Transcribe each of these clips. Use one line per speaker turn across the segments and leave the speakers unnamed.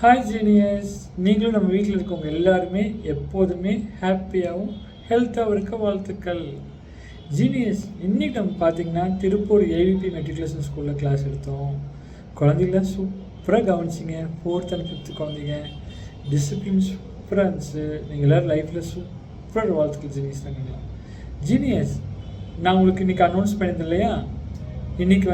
Hi genius, நீங்களும் நம்ம வீட்டில் இருக்கவங்க எல்லாருமே எப்போதுமே ஹாப்பியாகவும் ஹெல்த்தாகவும் இருக்க வாழ்த்துக்கள். ஜீனியஸ், இன்றைக்கி நம்ம பார்த்திங்கன்னா திருப்பூர் ஏவிபி மெட்ரிகுலேஷன் ஸ்கூலில் கிளாஸ் எடுத்தோம். குழந்தைங்களாம் சூப்பராக கவனிச்சிங்க. 4th and 5th குழந்தைங்க டிசிப்ளின் சூப்பராக இருந்துச்சு. நீங்கள் எல்லோரும் லைஃப்பில் சூப்பராக வாழ்த்துக்கள் ஜீனியஸ் தாங்க. ஜீனியஸ், நான் உங்களுக்கு இன்றைக்கி அனௌன்ஸ் பண்ணியிருந்தேன் இல்லையா, இன்றைக்கி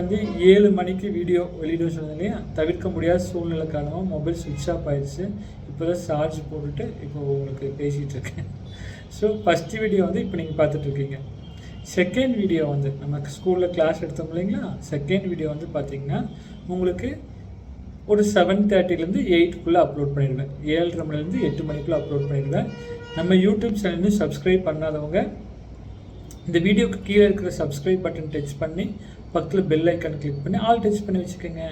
7 மணிக்கு வீடியோ வெளியிட சொன்னது இல்லையா, தவிர்க்க முடியாத சூழ்நிலை காரணமாக மொபைல் சுவிட்ச் ஆஃப் ஆகிடுச்சு. இப்போ தான் சார்ஜ் போட்டுட்டு இப்போ உங்களுக்கு பேசிகிட்டு இருக்கேன். ஸோ ஃபஸ்ட்டு வீடியோ இப்போ நீங்கள் பார்த்துட்ருக்கீங்க. செகண்ட் வீடியோ நம்ம ஸ்கூலில் கிளாஸ் எடுத்தோம் இல்லைங்களா, செகண்ட் வீடியோ பார்த்திங்கன்னா உங்களுக்கு ஒரு 7:30லேருந்து 8க்குள்ளே அப்லோட் பண்ணிடுவேன். 7:30 மணிலேருந்து 8 மணிக்குள்ளே அப்லோட் பண்ணிடுவேன். நம்ம யூடியூப் சேனல் சப்ஸ்கிரைப் பண்ணாதவங்க இந்த வீடியோக்கு கீழே இருக்கிற சப்ஸ்கிரைப் பட்டன் டச் பண்ணி பக்கத்தில் பெல் ஐக்கான் கிளிக் பண்ணி ஆல் டச் பண்ணி வச்சுக்கோங்க.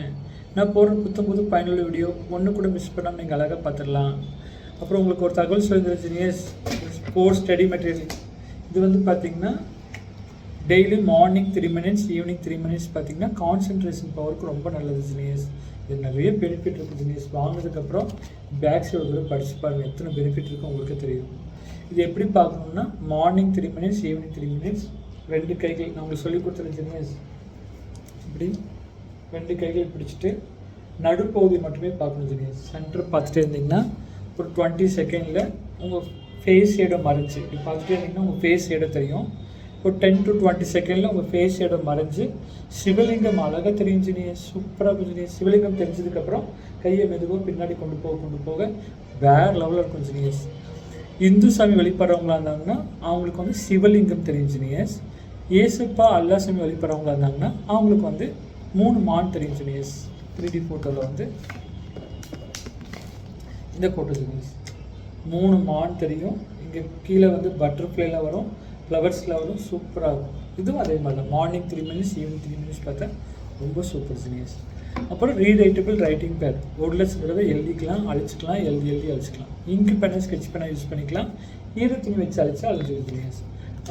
நான் போடுற புது பயனுள்ள வீடியோ ஒன்று கூட மிஸ் பண்ணாமல் நீங்கள் அழகாக பார்த்துடலாம். அப்புறம் உங்களுக்கு ஒரு தகவல் சொல்லிடுறேன் ஜீனியஸ், ஸ்போர்ட்ஸ் ஸ்டடி மெட்டீரியல் இது பார்த்திங்கன்னா daily morning 3 minutes, evening 3 minutes பார்த்திங்கன்னா கான்சன்ட்ரேஷன் பவருக்கு ரொம்ப நல்லது ஜீனியஸ். இது நிறைய பெனிஃபிட் இருக்குது ஜீனியஸ். வாங்கினதுக்கப்புறம் பேக் சைடு கூட படித்து பாருங்கள், எத்தனை பெனிஃபிட் இருக்குது உங்களுக்கு தெரியும். இது எப்படி பார்க்கணுன்னா மார்னிங் 3 minutes, ஈவினிங் 3 minutes, 2 கைகள் நான் உங்களுக்கு சொல்லி கொடுத்துருக்கேன் ஜீனியஸ். இப்படி 2 கைகள் பிடிச்சிட்டு நடுப்பகுதி மட்டுமே பார்க்கணும் ஜீனியஸ். சென்டர் பார்த்துட்டே இருந்தீங்கன்னா ஒரு 20 செகண்டில் உங்கள் ஃபேஸ் ஷேடை மறைஞ்சி இப்படி பார்த்துட்டே இருந்தீங்கன்னா உங்கள் ஃபேஸ் ஷேடை தெரியும். ஒரு 10 to 20 செகண்டில் உங்கள் ஃபேஸ் ஷேடை மறைஞ்சு சிவலிங்கம் அழகாக தெரியும் ஜீனியஸ். சூப்பராக ஜீனியஸ். சிவலிங்கம் தெரிஞ்சதுக்கப்புறம் கையை மெதுவாக பின்னாடி கொண்டு போக வேறு லெவலில் இருக்கும் ஜீனியஸ். இந்து சாமி வழிபடுறவங்களா இருந்தாங்கன்னா அவங்களுக்கு சிவலிங்கம் தெரியும் ஜீனியஸ். ஏசப்பா அல்லா சாமி வழிபடுறவங்களா இருந்தாங்கன்னா அவங்களுக்கு 3 மான் தெரியும் ஜீனியஸ். 3D ஃபோட்டோவில் இந்த ஃபோட்டோ ஜீனியஸ் 3 மான் தெரியும். இங்கே கீழே பட்டர்ஃப்ளைல வரும், ஃப்ளவர்ஸில் வரும், சூப்பராக இருக்கும். இதுவும் அதே மாதிரி தான். மார்னிங் 3 minutes, ஈவினிங் 3 minutes பார்த்தா ரொம்ப சூப்பர் ஜீனியஸ். அப்புறம் ரீரைட்டபிள் ரைட்டிங் பேட், ஒரு லட்சம் தடவை எழுதிக்கலாம், அழிச்சிக்கலாம், எழுதி அழிச்சிக்கலாம். இங்கு பெண்ணை ஸ்கெட்ச் பெண்ணை யூஸ் பண்ணிக்கலாம். ஈரத்துணி வச்சு அழிச்சா அழிஞ்சிடும் ஜீனியஸ்.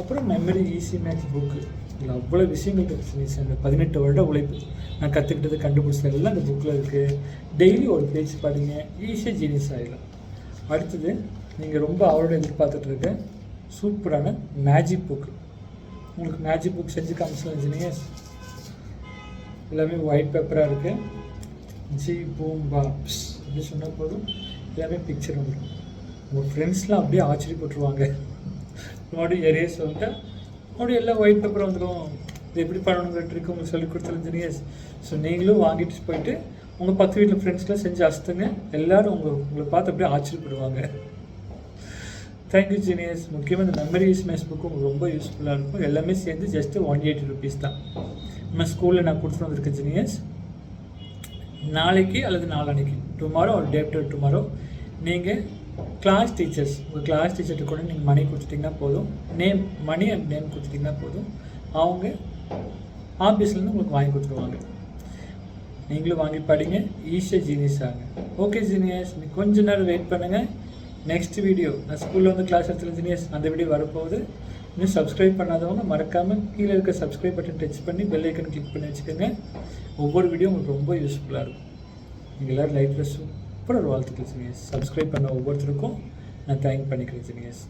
அப்புறம் மெமரி ஈஸி மேட்ச் புக்கு, இதில் அவ்வளோ விஷயங்கள் இருக்குது ஜீனியஸ். அந்த 18 வருட உழைப்பு நான் கற்றுக்கிட்டது கண்டுபிடிச்சது எல்லாம் அந்த புக்கில் இருக்குது. டெய்லி ஒரு பேஜ் படிங்க, ஈஸியாக ஜீனியஸ் ஆகிடலாம். அடுத்தது நீங்கள் ரொம்ப அவரோட எதிர்பார்த்துட்ருக்க சூப்பரான மேஜிக் புக்கு. உங்களுக்கு மேஜிக் புக் செஞ்சு காமிச்சலாம் ஜீனியஸ். எல்லாமே ஒயிட் பேப்பராக இருக்குது. ஜி பூம் பாப்ஸ் அப்படி சொன்னால் போதும், எல்லாமே பிக்சர் வந்துடும். உங்கள் ஃப்ரெண்ட்ஸ்லாம் அப்படியே ஆச்சரியப்பட்டுருவாங்க. மறுபடியும் எரேஸ் மறுபடியும் எல்லாம் ஒயிட் பேப்பர் வந்துடும். இது எப்படி பண்ணணுங்கிற ட்ரிக் உங்களுக்கு சொல்லிக் கொடுத்துருங்க ஜீனியஸ். ஸோ நீங்களும் வாங்கிட்டு போயிட்டு உங்கள் 10 வீட்டில் ஃப்ரெண்ட்ஸ்லாம் செஞ்சு அசுத்துங்க. எல்லோரும் உங்களை பார்த்து அப்படியே ஆச்சரியப்படுவாங்க. Thank you genius. முக்கியமாக இந்த மெமரிஸ் மேட்ச் புக்கு உங்களுக்கு ரொம்ப யூஸ்ஃபுல்லாக இருக்கும். எல்லாமே சேர்ந்து ஜஸ்ட்டு 180 rupees தான். நம்ம ஸ்கூலில் நான் கொடுத்துட்டு வந்திருக்கேன் ஜீனியஸ். நாளைக்கு அல்லது நாளான்னைக்கு, டுமாரோ ஒரு டே ஆஃப்டர் டுமாரோ, நீங்கள் கிளாஸ் டீச்சர்ஸ் உங்கள் கிளாஸ் டீச்சர்கிட்ட கூட நீங்கள் மணி கொடுத்துட்டிங்கன்னா போதும், மணி அண்ட் நேம் கொடுத்துட்டிங்கன்னா போதும், அவங்க ஆஃபீஸ்லேருந்து உங்களுக்கு வாங்கி கொடுத்துருவாங்க. நீங்களும் வாங்கி படிங்க, ஈஸியாக ஜீனியஸ் ஆகுங்க. ஓகே ஜீனியஸ், நீங்கள் கொஞ்ச நேரம் வெயிட் பண்ணுங்கள். நெக்ஸ்ட் வீடியோ நான் ஸ்கூலில் கிளாஸ் எடுத்துல ஜீனியஸ், அந்த வீடியோ வரப்போகுது. இன்னும் சப்ஸ்கிரைப் பண்ணாதவங்க மறக்காமல் கீழே இருக்க சப்ஸ்கிரைப் பட்டன் டச் பண்ணி பெல் ஐக்கன் கிளிக் பண்ணி வச்சுக்கோங்க. ஒவ்வொரு வீடியோ உங்களுக்கு ரொம்ப யூஸ்ஃபுல்லாக இருக்கும். நீங்கள் எல்லோரும் லைஃப்பில் சூப்பராக ஒரு வாழ்த்துக்கள் ஜீனியஸ். சப்ஸ்கிரைப் பண்ண ஒவ்வொருத்தருக்கும் நான் தேங்க் பண்ணிக்கிறேன் ஜீனியஸ்.